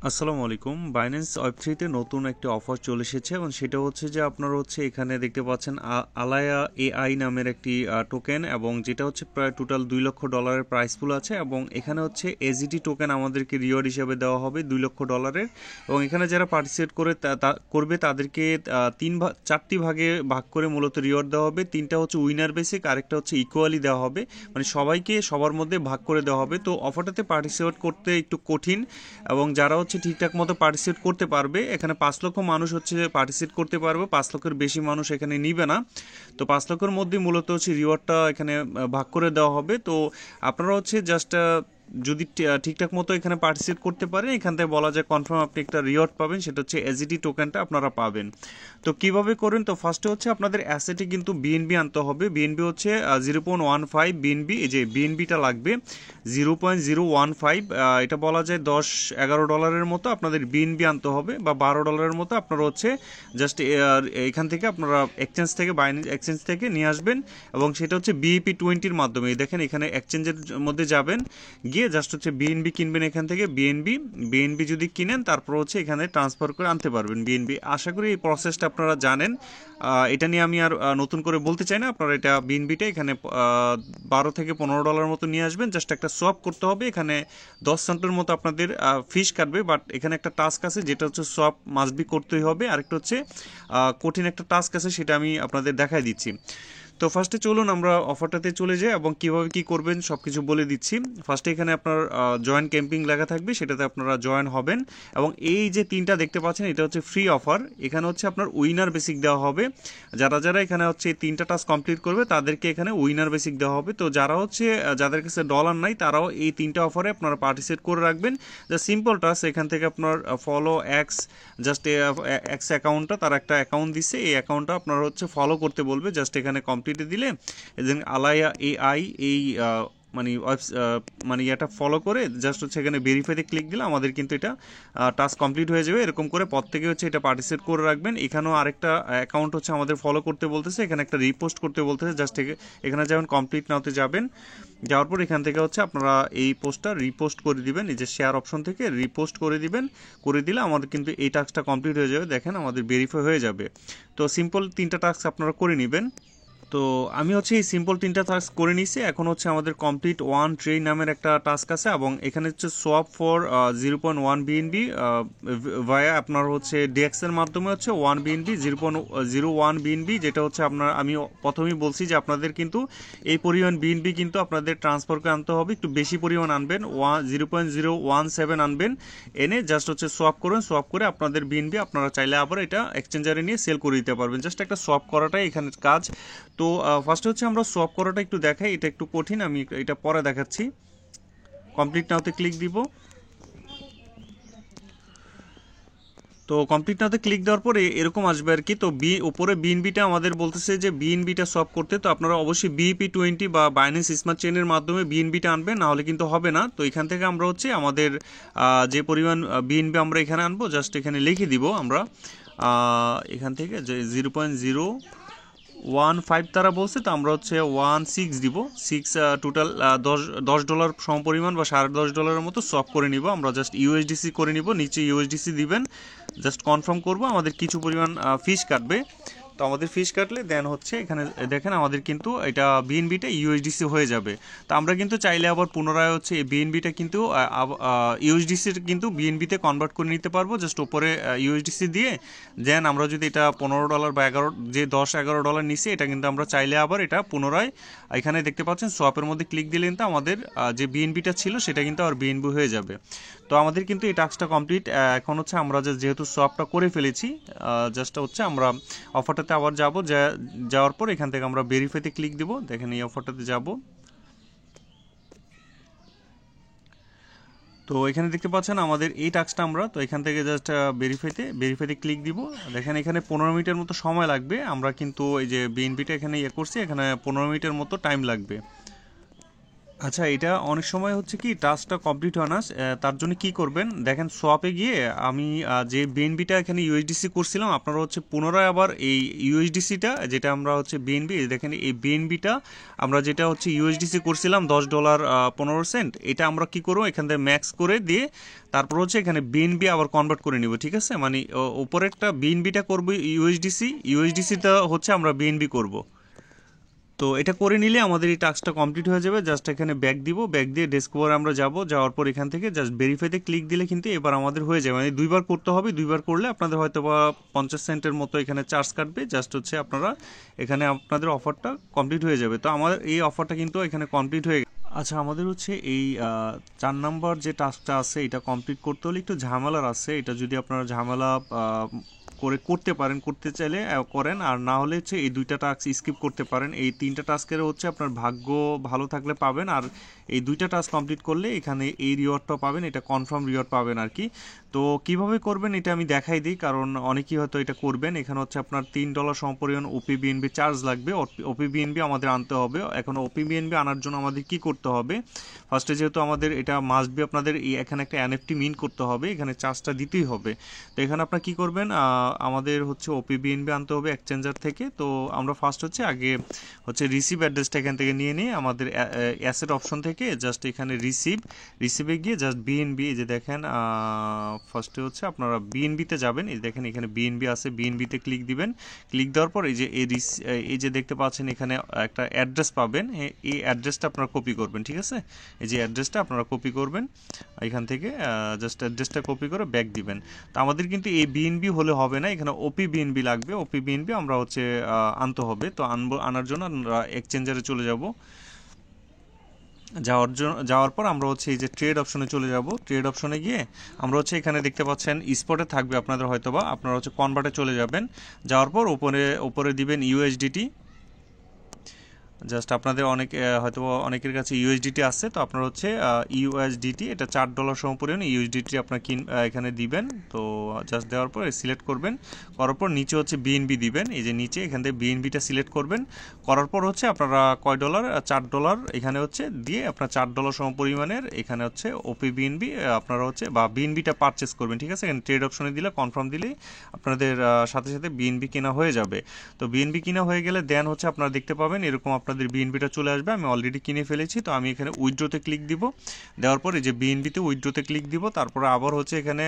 আসসালামু আলাইকুম। বাইন্যান্স ওয়েব3 তে নতুন একটি অফার চলে এসেছে এবং সেটা হচ্ছে যে আপনারা হচ্ছে এখানে দেখতে পাচ্ছেন আলায়া এআই নামের একটি টোকেন, এবং যেটা হচ্ছে প্রায় টোটাল $2 লক্ষ প্রাইস পুল আছে, এবং এখানে হচ্ছে এজিটি টোকেন আমাদেরকে রিওয়ার্ড হিসেবে দেওয়া হবে $2 লক্ষ। এবং এখানে যারা পার্টিসিপেট করবে তাদেরকে চারটি ভাগে ভাগ করে মূলত রিওয়ার্ড দেওয়া হবে। তিনটা হচ্ছে উইনার বেসিক, আরেকটা হচ্ছে ইকুয়ালি দেওয়া হবে, মানে সবাইকে সবার মধ্যে ভাগ করে দেওয়া হবে। তো অফারটাতে পার্টিসিপেট করতে একটু কঠিন, এবং যারা হচ্ছে ঠিকঠাক মতো পার্টিসিপেট করতে পারবে, এখানে 5 লক্ষ মানুষ হচ্ছে পার্টিসিপেট করতে পারবে, 5 লক্ষের বেশি মানুষ এখানে নিবে না। তো 5 লক্ষের মধ্যে মূলত হচ্ছে রিওয়ার্ডটা এখানে ভাগ করে দেওয়া হবে। তো আপনারা হচ্ছে জাস্ট যদি ঠিকঠাক মতো এখানে পার্টিসিপেট করতে পারেন, এখান থেকে বলা যায় কনফার্ম আপনি একটা রিওয়ার্ড পাবেন, সেটা হচ্ছে এজিটি টোকেনটা আপনারা পাবেন। তো কিভাবে করেন? তো ফার্স্টে হচ্ছে আপনাদের অ্যাসেটে কিন্তু বিএনবি আনতে হবে। বিএনবি হচ্ছে 0.15 বিএনবি, এই যে বিএনবিটা লাগবে 0.015। এটা বলা যায় $10-11 মতো আপনাদের বিএনবি আনতে হবে, বা $12 মতো আপনারা হচ্ছে জাস্ট এখান থেকে আপনারা এক্সচেঞ্জ থেকে, বাইন্যান্স এক্সচেঞ্জ থেকে নিয়ে আসবেন, এবং সেটা হচ্ছে BEP20-র মাধ্যমে। দেখেন এখানে এক্সচেঞ্জের মধ্যে যাবেন, গিয়ে জাস্ট হচ্ছে বিএনবি কিনবেন এখান থেকে। বিএনবি যদি কিনেন, তারপর হচ্ছে এখানে ট্রান্সফার করে আনতে পারবেন বিএনবি। আশা করি এই প্রসেসটা আপনারা জানেন। এটা নিয়ে আমি আর নতুন করে বলতে চাই না। আপনারা এটা বিএনবিটা এখানে $12 থেকে $15 মতো নিয়ে আসবেন, জাস্ট একটা সোয়াপ করতে হবে। এখানে 10 সেন্টের মতো আপনাদের ফিস কাটবে, বাট এখানে একটা টাস্ক আছে যেটা হচ্ছে সোয়াপ মাস্ট বি করতেই হবে। আরেকটা হচ্ছে কঠিন একটা টাস্ক আছে, সেটা আমি আপনাদের দেখাই দিচ্ছি। তো ফার্স্টে চলুন আমরা অফারটাতে চলে যাই, এবং কিভাবে কি করবেন সব কিছু বলে দিচ্ছি। ফার্স্টে এখানে আপনার জয়েন ক্যাম্পিং লেখা থাকবে, সেটাতে আপনারা জয়েন হবেন। এবং এই যে তিনটা দেখতে পাচ্ছেন, এটা হচ্ছে ফ্রি অফার। এখানে হচ্ছে আপনার উইনার বেসিক দেওয়া হবে। যারা যারা এখানে হচ্ছে তিনটা টাস্ক কমপ্লিট করবে, তাদেরকে এখানে উইনার বেসিক দেওয়া হবে। তো যারা হচ্ছে যাদের কাছে ডলার নাই, তারাও এই তিনটা অফারে আপনারা পার্টিসিপেট করে রাখবেন। যা সিম্পল টাস্ক, এখান থেকে আপনার ফলো এক্স, জাস্ট এক্স অ্যাকাউন্টটা, তার একটা অ্যাকাউন্ট দিচ্ছে, এই অ্যাকাউন্টটা আপনারা হচ্ছে ফলো করতে বলবে। জাস্ট এখানে কমপ্লিটে দিলে আলায়া এআই এই মানে মানে এটা ফলো করে জাস্ট হচ্ছে এখানে ভেরিফাইতে ক্লিক দিলে আমাদের কিন্তু এটা টাস্ক কমপ্লিট হয়ে যাবে। এরকম করে প্রত্যেকে হচ্ছে এটা পার্টিসিপেট করে রাখবেন। এখানেও আরেকটা অ্যাকাউন্ট হচ্ছে আমাদের ফলো করতে বলতেছে, এখানে একটা রিপোস্ট করতে বলতেছে। জাস্ট এখানে যেমন কমপ্লিট নাওতে যাবেন, যাওয়ার পর এখান থেকে হচ্ছে আপনারা এই পোস্টটা রিপোস্ট করে দিবেন, এই যে শেয়ার অপশন থেকে রিপোস্ট করে দিবেন। করে দিলে আমাদের কিন্তু এই টাস্কটা কমপ্লিট হয়ে যাবে। দেখেন আমাদের ভেরিফাই হয়ে যাবে। তো সিম্পল তিনটা টাস্ক আপনারা করে নেবেন। তো আমি হচ্ছে এই সিম্পল তিনটা টাস্ক করে নিছি। এখন হচ্ছে আমাদের কমপ্লিট ওয়ান ট্রেড নামের একটা টাস্ক আছে, এবং এখানে হচ্ছে সোয়াপ ফর 0.1 বিএনবি ভায়া আপনার হচ্ছে ডিএক্স এর মাধ্যমে হচ্ছে 1 বিএনবি 0.01 বিএনবি, যেটা হচ্ছে আপনার, আমি প্রথমেই বলছি যে আপনাদের কিন্তু এই পরিমাণ বিএনবি কিন্তু আপনাদের ট্রান্সফার করে আনতে হবে। একটু বেশি পরিমাণ আনবেন, 0.017 আনবেন। এনে জাস্ট হচ্ছে সোয়াপ করবেন। সোয়াপ করে আপনাদের বিএনবি আপনারা চাইলে আবার এটা এক্সচেঞ্জারে নিয়ে সেল করে দিতে পারবেন। জাস্ট একটা সোয়াপ করাটাই এখানে কাজ। তো ফার্স্ট হচ্ছে আমরা সোয়াপ করাটা একটু দেখাই, এটা একটু কঠিন, আমি এটা পরে দেখাচ্ছি। কমপ্লিট নাওতে ক্লিক দিব। তো কমপ্লিট নাওতে ক্লিক দেওয়ার পরে এরকম আসবে আর কি। তো উপরে বিএনবিটা আমাদের বলতেছে যে বিএনবিটা সোয়াপ করতে, তো আপনারা অবশ্যই BEP20 বা বাইন্যান্স স্মার্ট চেনের মাধ্যমে বিএনবিটা আনবেন, না হলে কিন্তু হবে না। তো এখান থেকে আমরা হচ্ছে আমাদের যে পরিমাণ বিএনবি আমরা এখানে আনবো, জাস্ট এখানে লিখে দিব আমরা এখান থেকে যে 0.015 তারা বলছে, তো আমরা হচ্ছে 16 দিব। 6 টোটাল $10 সমপরিমাণ বা $10.5 মতো সফট করে নিব আমরা। জাস্ট ইউএসডিসি করে নিব, নিচে ইউএসডিসি দিবেন। জাস্ট কনফার্ম করব, আমাদের কিছু পরিমাণ ফিস কাটবে। তো আমাদের ফিস কাটলে দেন হচ্ছে এখানে দেখেন আমাদের কিন্তু এটা বিএনবিটা ইউএসডিসি হয়ে যাবে। তো আমরা কিন্তু চাইলে আবার পুনরায় হচ্ছে এই বিএনবিটা কিন্তু ইউএসডিসির কিন্তু বিএনবিতে কনভার্ট করে নিতে পারবো। জাস্ট উপরে ইউএসডিসি দিয়ে দেন আমরা যদি এটা $15 বা 11, যে $10-11 নিচ্ছে, এটা কিন্তু আমরা চাইলে আবার এটা পুনরায় এখানে দেখতে পাচ্ছেন সোয়াপের মধ্যে ক্লিক দিলেন, তো আমাদের যে বিএনবিটা ছিল সেটা কিন্তু আর বিএনবি হয়ে যাবে। তো আমাদের কিন্তু এই টাস্কটা কমপ্লিট। এখন হচ্ছে আমরা যেহেতু সোয়াপটা করে ফেলেছি, জাস্ট হচ্ছে আমরা অফারটাতে আবার যাব। যাওয়ার পর এখান থেকে আমরা ভেরিফাইতে ক্লিক দিব। দেখেন এই অফারটাতে যাব। তো এখানে দেখতে পাচ্ছেন আমাদের এই টাস্কটা আমরা, তো এখান থেকে জাস্ট ভেরিফাইতে ক্লিক দিব। দেখেন এখানে 15 মিনিটের মতো সময় লাগবে। আমরা কিন্তু এই যে বিএনবিটা এখানে করছি, এখানে 15 মিনিটের মতো টাইম লাগবে। আচ্ছা, এটা অনেক সময় হচ্ছে কি টাস্কটা কমপ্লিট হয় না, তার জন্য কি করবেন দেখেন, সোয়াপে গিয়ে আমি যে বিএনবিটা এখানে ইউএসডিসি করছিলাম, আপনারা হচ্ছে পুনরায় আবার এই ইউএসডিসিটা যেটা আমরা হচ্ছে বিএনবি দেখেন, এই বিএনবিটা আমরা যেটা হচ্ছে ইউএসডিসি করছিলাম $10 15 সেন্ট, এটা আমরা কি করবো এখান থেকে ম্যাক্স করে দিয়ে তারপর হচ্ছে এখানে বিএনবি আবার কনভার্ট করে নিব, ঠিক আছে? মানে উপরেরটা বিএনবিটা করবো ইউএসডিসি, ইউএসডিসিটা হচ্ছে আমরা বিএনবি করব। তো এটা করে নিলে আমাদের এই টাস্কটা কমপ্লিট হয়ে যাবে। জাস্ট এখানে ব্যাক দিব, ব্যাক দিয়ে ডেস্কওভারে আমরা যাব, যাওয়ার পর এখান থেকে জাস্ট ভেরিফাইতে ক্লিক দিলে কিন্তু এবার আমাদের হয়ে যাবে। মানে দুইবার করতে হবে, দুইবার করলে আপনাদের হয়তো বা 50 সেন্টের মতো এখানে চার্জ কাটবে। জাস্ট হচ্ছে আপনারা এখানে আপনাদের অফারটা কমপ্লিট হয়ে যাবে। তো আমাদের এই অফারটা কিন্তু এখানে কমপ্লিট হয়ে গেছে। আচ্ছা, আমাদের হচ্ছে এই 4 নম্বর যে টাস্কটা আছে এটা কমপ্লিট করতে হলে একটু ঝামেলার আছে। এটা যদি আপনারা ঝামেলা করে করতে পারেন, করতে চাইলে করেন, আর না হলে হচ্ছে এই দুইটা টাস্ক স্কিপ করতে পারেন। এই 3টা টাস্কের হচ্ছে আপনার ভাগ্য ভালো থাকলে পাবেন, আর এই 2টা টাস্ক কমপ্লিট করলে এখানে এই রিওয়ার্ডটা পাবেন, এটা কনফার্ম রিওয়ার্ড পাবেন আর কি। তো কিভাবে করবেন এটা আমি দেখাই দিই, কারণ অনেকেই হয়তো এটা করবেন। এখানে হচ্ছে আপনার $3 সমপরিমাণ ওপিবিএনবি চার্জ লাগবে। ওপিবিএনবি আমাদের আনতে হবে। এখন ওপিবিএনবি আনার জন্য আমাদের কি করতে হবে, ফার্স্টে যেহেতু আমাদের এটা মাস্ট বি, আপনাদের এখানে একটা এনএফটি মিন করতে হবে, এখানে চার্জটা দিতেই হবে। তো এখানে আপনার কি করবেন, আমাদের হচ্ছে ওপিবিএনবি আনতে হবে এক্সচেঞ্জার থেকে। তো আমরা ফার্স্ট হচ্ছে আগে হচ্ছে রিসিভ অ্যাড্রেসটা এখান থেকে নিয়ে নিয়ে আমাদের অ্যাসেট অপশন থেকে জাস্ট এখানে রিসিভে গিয়ে জাস্ট বিএনবি, এই যে দেখেন ফার্স্টে হচ্ছে আপনারা বিএনবিতে যাবেন, এই দেখেন এখানে বিএনবি আছে, বিএনবিতে ক্লিক দিবেন। ক্লিক দেওয়ার পর এই যে দেখতে পাচ্ছেন এখানে একটা অ্যাড্রেস পাবেন, এই অ্যাড্রেসটা আপনারা কপি করবেন, ঠিক আছে? এই যে অ্যাড্রেসটা আপনারা কপি করবেন এখান থেকে, জাস্ট অ্যাড্রেসটা কপি করে ব্যাক দিবেন। তো আমাদের কিন্তু এই বিএনবি হলে হবে না, এখানে ওপি বিএনবি লাগবে। ওপি বিএনবি আমরা হচ্ছে আনতে হবে। তো আনার জন্য আমরা এক্সচেঞ্জারে চলে যাব। যাওয়ার পর আমরা হচ্ছে এই যে ট্রেড অপশনে চলে যাব। ট্রেড অপশনে গিয়ে আমরা হচ্ছে এখানে দেখতে পাচ্ছেন স্পটে থাকবে আপনাদের হয়তোবা, আপনারা হচ্ছে কনভার্টে চলে যাবেন। যাওয়ার পর উপরে দিবেন ইউএসডিটি। জাস্ট আপনাদের হয়তো অনেকের কাছে ইউএসডিটি আছে, তো আপনার হচ্ছে ইউএসডিটি, এটা $4 সমপরিমাণ ইউএসডিটি আপনার এখানে দিবেন। তো জাস্ট দেওয়ার পর সিলেক্ট করবেন, করার পর নিচে হচ্ছে বিএনবি দিবেন। এই যে নিচে এখান থেকে বিএনবিটা সিলেক্ট করবেন, করার পর হচ্ছে আপনারা কয় ডলার, $4 এখানে হচ্ছে দিয়ে আপনার $4 সমপরিমাণের এখানে হচ্ছে ওপি বিএনবি আপনারা হচ্ছে বা বিএনবিটা পারচেস করবেন, ঠিক আছে? এখানে ট্রেড অপশনে দিলে কনফার্ম দিলেই আপনাদের সাথে সাথে বিএনবি কেনা হয়ে যাবে। তো বিএনবি কিনা হয়ে গেলে দেন হচ্ছে আপনারা দেখতে পাবেন এরকম আপনাদের বিএনবিটা চলে আসবে। আমি অলরেডি কিনে ফেলেছি, তো আমি এখানে উইথড্রোতে ক্লিক দিব। দেওয়ার পর এই যে বিএনবিতে উইথড্রোতে ক্লিক দিব, তারপরে আবার হচ্ছে এখানে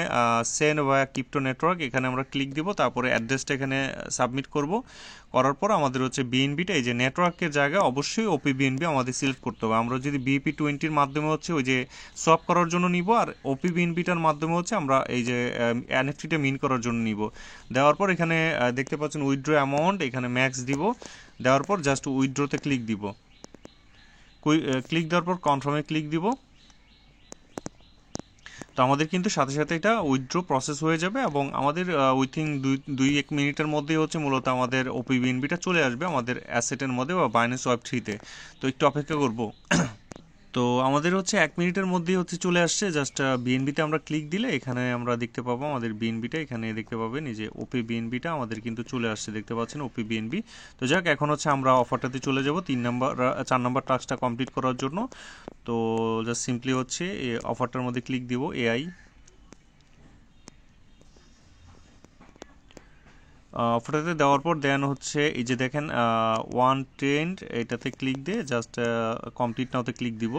সেন্ড ভায়া ক্রিপ্টো নেটওয়ার্ক এখানে আমরা ক্লিক দিব, তারপরে অ্যাড্রেসটা এখানে সাবমিট করব। করার পর আমাদের হচ্ছে বিএনবিটা এই যে নেটওয়ার্কের জায়গায় অবশ্যই ওপি বিএনবি আমাদের সিলেক্ট করতে হবে। আমরা যদি বিপি20-র মাধ্যমে হচ্ছে ওই যে সোয়াপ করার জন্য নিব, আর ওপি বিএনবিটার মাধ্যমে হচ্ছে আমরা এই যে এনএফটিটা মিন করার জন্য নিব। দেওয়ার পর এখানে দেখতে পাচ্ছেন উইথড্র অ্যামাউন্ট এখানে ম্যাক্স দিব। দেওয়ার পর জাস্ট উইথড্রোতে ক্লিক দিব। ক্লিক দেওয়ার পর কনফার্মে ক্লিক দিব। তো আমাদের কিন্তু সাথে সাথে এটা উইথড্র প্রসেস হয়ে যাবে, এবং আমাদের উইথিন 2-1 মিনিটের মধ্যেই হচ্ছে মূলত আমাদের ওপি বিএনবিটা চলে আসবে আমাদের অ্যাসেটের মধ্যে বা বাইন্যান্স ওয়েব3-তে। তো একটু অপেক্ষা করব। তো আমাদের হচ্ছে 1 মিনিটের মধ্যেই হচ্ছে চলে আসছে। জাস্ট বিএনবিতে আমরা ক্লিক দিলে এখানে আমরা দেখতে পাবো আমাদের বিএনবিটা, এখানে দেখতে পাবেন এই যে ওপি বিএনবিটা আমাদের কিন্তু চলে আসছে, দেখতে পাচ্ছেন ওপি বিএনবি। তো যাক, এখন হচ্ছে আমরা অফারটাতে চলে যাব 4 নম্বর টাস্কটা কমপ্লিট করার জন্য। তো জাস্ট সিম্পলি হচ্ছে এই অফারটার মধ্যে ক্লিক দিব, এআই অফারটাতে দেওয়ার পর দেন হচ্ছে এই যে দেখেন ওয়ান ট্রেন্ড, এটাতে ক্লিক দিয়ে জাস্ট কমপ্লিট নাওতে ক্লিক দিব।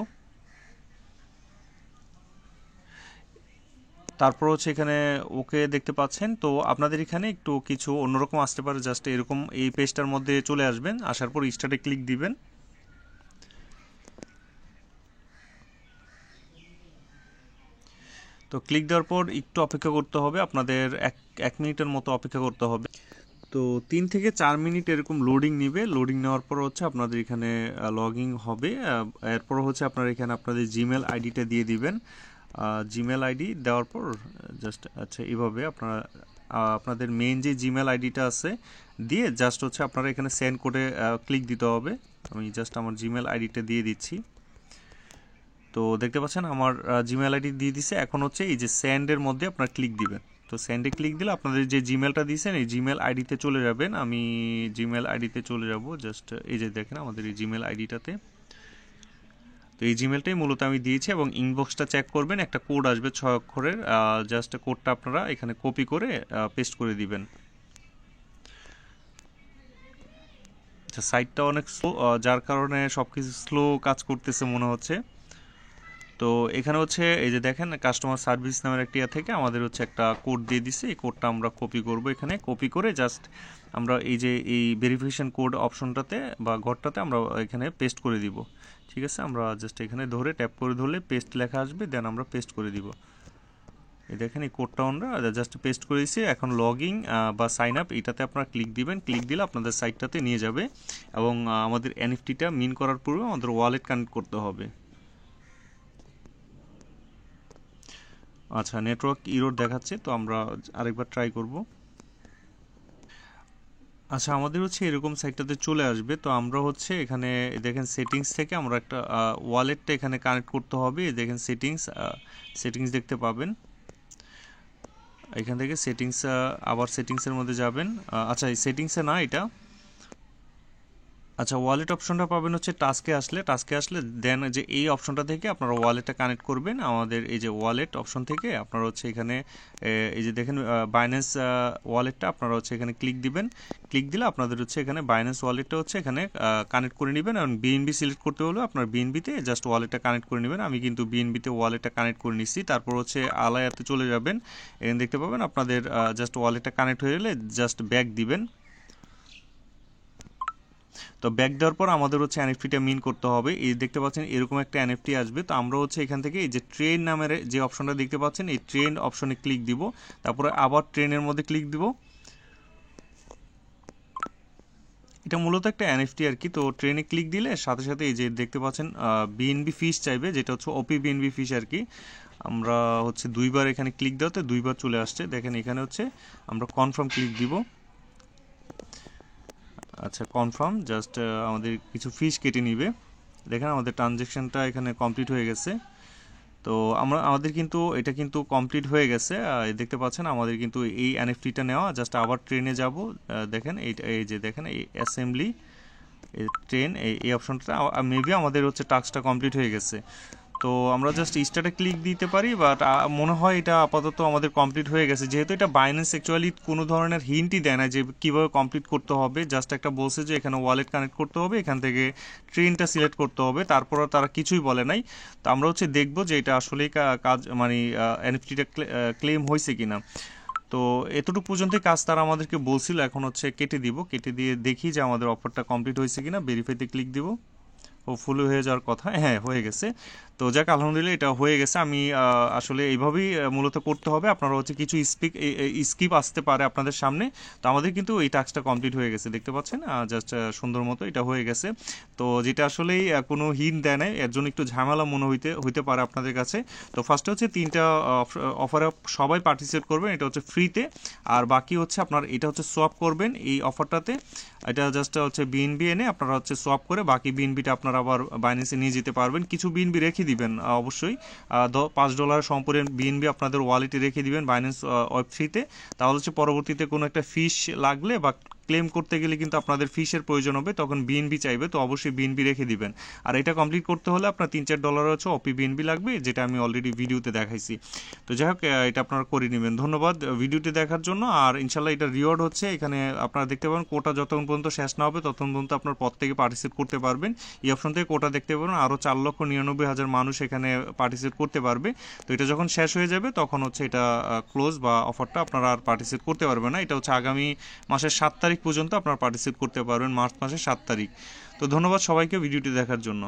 তারপর হচ্ছে এখানে ওকে দেখতে পাচ্ছেন। তো আপনাদের এখানে একটু কিছু অন্যরকম আসতে পারে, জাস্ট এরকম এই পেজটার মধ্যে চলে আসবেন, আসার পর স্টার্টে ক্লিক দিবেন। তো ক্লিক দেওয়ার পর একটু অপেক্ষা করতে হবে আপনাদের, 1 মিনিটের মতো অপেক্ষা করতে হবে। তো 3 থেকে 4 মিনিট এরকম লোডিং নেবে। লোডিং নেওয়ার পর হচ্ছে আপনাদের এখানে লগ ইন হবে। এরপর হচ্ছে আপনারা এখানে আপনাদের জিমেল আইডিটা দিয়ে দিবেন। জিমেল আইডি দেওয়ার পর জাস্ট আচ্ছা এইভাবে আপনারা আপনাদের মেইন যে জিমেল আইডিটা আছে দিয়ে জাস্ট হচ্ছে আপনারা এখানে সেন্ড কোডে ক্লিক দিতে হবে। আমি জাস্ট আমার জিমেল আইডিটা দিয়ে দিচ্ছি। তো দেখতে পাচ্ছেন আমার জিমেল আইডি দিয়ে দিছে। এখন হচ্ছে এই যে সেন্ডের মধ্যে আপনারা ক্লিক দিবেন। তো সেন্ডে ক্লিক দিলে আপনাদের যে জিমেলটা দিয়েছেন এই জিমেল আইডিতে চলে যাবেন। আমি জিমেল আইডিতে চলে যাব, জাস্ট এই যে দেখেন আমাদের এই জিমেল আইডিটাতে। তো এই জিমেলটাই মূলত আমি দিয়েছি এবং ইনবক্সটা চেক করবেন, একটা কোড আসবে 6 অক্ষরের, জাস্ট কোডটা আপনারা এখানে কপি করে পেস্ট করে দিবেন। আচ্ছা, সাইটটা অনেক স্লো, যার কারণে সব কিছু স্লো কাজ করতেছে মনে হচ্ছে। তো এখানে হচ্ছে এই যে দেখেন কাস্টমার সার্ভিস নামের একটি থেকে আমাদের হচ্ছে একটা কোড দিয়ে দিছে, এই কোডটা আমরা কপি করব, এখানে কপি করে জাস্ট আমরা এই যে এই ভেরিফিকেশন কোড অপশনটাতে বা ঘরটাতে আমরা এখানে পেস্ট করে দিব। ঠিক আছে, আমরা জাস্ট এখানে ধরে ট্যাপ করে ধরলে পেস্ট লেখা আসবে, দেন আমরা পেস্ট করে দিব। এই দেখেন এই কোডটা আমরা জাস্ট পেস্ট করে দিয়েছি। এখন লগইন বা সাইন আপ এটাতে আপনারা ক্লিক দিবেন, ক্লিক দিলে আপনাদের সাইটটাতে নিয়ে যাবে এবং আমাদের এনএফটিটা মিন করার পূর্বে আমাদের ওয়ালেট কানেক্ট করতে হবে। আচ্ছা, নেটওয়ার্ক ইরর দেখাচ্ছে, তো আমরা আরেকবার ট্রাই করব। আচ্ছা, আমাদের হচ্ছে এরকম সাইটটাতে চলে আসবে। তো আমরা হচ্ছে এখানে দেখেন সেটিংস থেকে আমরা একটা ওয়ালেটটা এখানে কানেক্ট করতে হবে। দেখেন সেটিংস দেখতে পাবেন, এখান থেকে সেটিংস, আবার সেটিংসের মধ্যে যাবেন। আচ্ছা, এই সেটিংসে না এটা, আচ্ছা ওয়ালেট অপশনটা পাবেন হচ্ছে টাস্কে আসলে দেন যে এই অপশনটা থেকে আপনারা ওয়ালেটটা কানেক্ট করবেন। আমাদের এই যে ওয়ালেট অপশন থেকে আপনারা হচ্ছে এখানে এই যে দেখেন বাইন্যান্স ওয়ালেটটা আপনারা হচ্ছে এখানে ক্লিক দিবেন, ক্লিক দিলে আপনাদের হচ্ছে এখানে বাইন্যান্স ওয়ালেটটা হচ্ছে এখানে কানেক্ট করে নেবেন এবং বিএনবি সিলেক্ট করতে হলে আপনার বিএনবিতে জাস্ট ওয়ালেটটা কানেক্ট করে নেবেন। আমি কিন্তু বিএনবিতে ওয়ালেটটা কানেক্ট করে নিচ্ছি। তারপর হচ্ছে আলায়াতে চলে যাবেন, এখানে দেখতে পাবেন আপনাদের জাস্ট ওয়ালেটটা কানেক্ট হয়ে গেলে জাস্ট ব্যাক দিবেন। তো ব্যাক দেওয়ার পর আমাদের হচ্ছে এনএফটিটা মিন করতে হবে। এই দেখতে পাচ্ছেন এরকম একটা এনএফটি আসবে। তো আমরা হচ্ছে এখান থেকে এই যে ট্রেন নামের যে অপশনটা দেখতে পাচ্ছেন, এই ট্রেন অপশনে ক্লিক দিব, তারপরে আবার ট্রেনের মধ্যে ক্লিক দিব। এটা মূলত একটা এনএফটি আর কি। তো ট্রেনে ক্লিক দিলে সাথে সাথে এই যে দেখতে পাচ্ছেন বিএনবি ফিস চাইবে, যেটা হচ্ছে ওপি বিএনবি ফিস আর কি। আমরা হচ্ছে দুইবার এখানে ক্লিক দেওয়াতে দুইবার চলে আসছে। দেখেন এখানে হচ্ছে আমরা কনফার্ম ক্লিক দিব। আচ্ছা, কনফার্ম, জাস্ট আমাদের কিছু ফিস কেটে নিবে। দেখেন আমাদের ট্রানজ্যাকশনটা এখানে কমপ্লিট হয়ে গেছে। তো আমাদের কিন্তু এটা কিন্তু কমপ্লিট হয়ে গেছে, দেখতে পাচ্ছেন আমাদের কিন্তু এই এনএফটিটা নেওয়া। জাস্ট আবার ট্রেনে যাব, দেখেন এই যে দেখেন এই অ্যাসেম্বলি ট্রেন এই অপশনটা মেবি আমাদের হচ্ছে টাস্কটা কমপ্লিট হয়ে গেছে। তো আমরা জাস্ট স্টার্টে ক্লিক দিতে পারি, বাট মনে হয় এটা আপাতত আমাদের কমপ্লিট হয়ে গেছে, যেহেতু এটা বাইন্যান্স অ্যাকচুয়ালি কোনো ধরনের হিন্টই দেয় না যে কীভাবে কমপ্লিট করতে হবে। জাস্ট একটা বলছে যে এখানে ওয়ালেট কানেক্ট করতে হবে, এখান থেকে ট্রেনটা সিলেক্ট করতে হবে, তারপরও তারা কিছুই বলে নাই। তো আমরা হচ্ছে দেখবো যে এটা আসলেই কাজ মানে এনএফটিটা ক্লেম হয়েছে কিনা। তো এতটুকু পর্যন্তই কাজ তারা আমাদেরকে বলছিল। এখন হচ্ছে কেটে দিব, কেটে দিয়ে দেখি যে আমাদের অফারটা কমপ্লিট হয়েছে কিনা। ভেরিফাইতে ক্লিক দিব, হোপফুলি হয়ে যাওয়ার কথা, হ্যাঁ হয়ে গেছে। তো যাক, আলহামদুলিল্লাহ এটা হয়ে গেছে। আমি আসলে এইভাবেই মূলত করতে হবে। আপনারা হচ্ছে কিছু স্কিপ আসতে পারে আপনাদের সামনে। তো আমাদের কিন্তু এই টাস্কটা কমপ্লিট হয়ে গেছে, দেখতে পাচ্ছেন জাস্ট সুন্দর মতো এটা হয়ে গেছে। তো যেটা আসলেই কোনো হিন্ট দেয় নাই, এর জন্য একটু ঝামেলা মনে হইতে পারে আপনাদের কাছে। তো ফার্স্টে হচ্ছে 3টা অফারে সবাই পার্টিসিপেট করবেন, এটা হচ্ছে ফ্রিতে। আর বাকি হচ্ছে আপনার এটা হচ্ছে সোয়াপ করবেন এই অফারটাতে। এটা জাস্ট হচ্ছে বিএনবি এনে আপনারা হচ্ছে সোয়াপ করে বাকি বিএনবিটা আপনারা আবার বাইন্যান্সে নিয়ে যেতে পারবেন। কিছু বিএনবি রেখে দিবেন অবশ্যই, $5 সম্পূর্ণ বিএনবি আপনাদের ওয়ালেটে রেখে দিবেন বাইন্যান্স ওয়েব3-তে। তাহলে হচ্ছে পরবর্তীতে কোনো একটা ফিস লাগলে বা ক্লেম করতে গেলে কিন্তু আপনাদের ফিসের প্রয়োজন হবে, তখন বিএনবি চাইবে, তো অবশ্যই বিএনবি রেখে দিবেন। আর এটা কমপ্লিট করতে হলে আপনার $3-4 হচ্ছে ওপি বিএনবি লাগবে, যেটা আমি অলরেডি ভিডিওতে দেখাইছি। তো যাই হোক, এটা আপনারা করে নেবেন। ধন্যবাদ ভিডিওটি দেখার জন্য। আর ইনশাল্লাহ এটা রিওয়ার্ড হচ্ছে এখানে আপনারা দেখতে পাবেন, কোটা যতক্ষণ পর্যন্ত শেষ না হবে ততক্ষণ পর্যন্ত আপনার পদ থেকে পার্টিসিপেট করতে পারবেন। এই অপশন থেকে কোটা দেখতে পাবেন, আরও 4,99,000 মানুষ এখানে পার্টিসিপেট করতে পারবে। তো এটা যখন শেষ হয়ে যাবে তখন হচ্ছে এটা ক্লোজ বা অফারটা আপনারা আর পার্টিসিপেট করতে পারবেন না। এটা হচ্ছে আগামী মাসের 7 তারিখ পর্যন্ত আপনারা পার্টিসিপেট করতে পারবেন, মার্চ মাসের 7 তারিখ। তো ধন্যবাদ সবাইকে ভিডিওটি দেখার জন্য।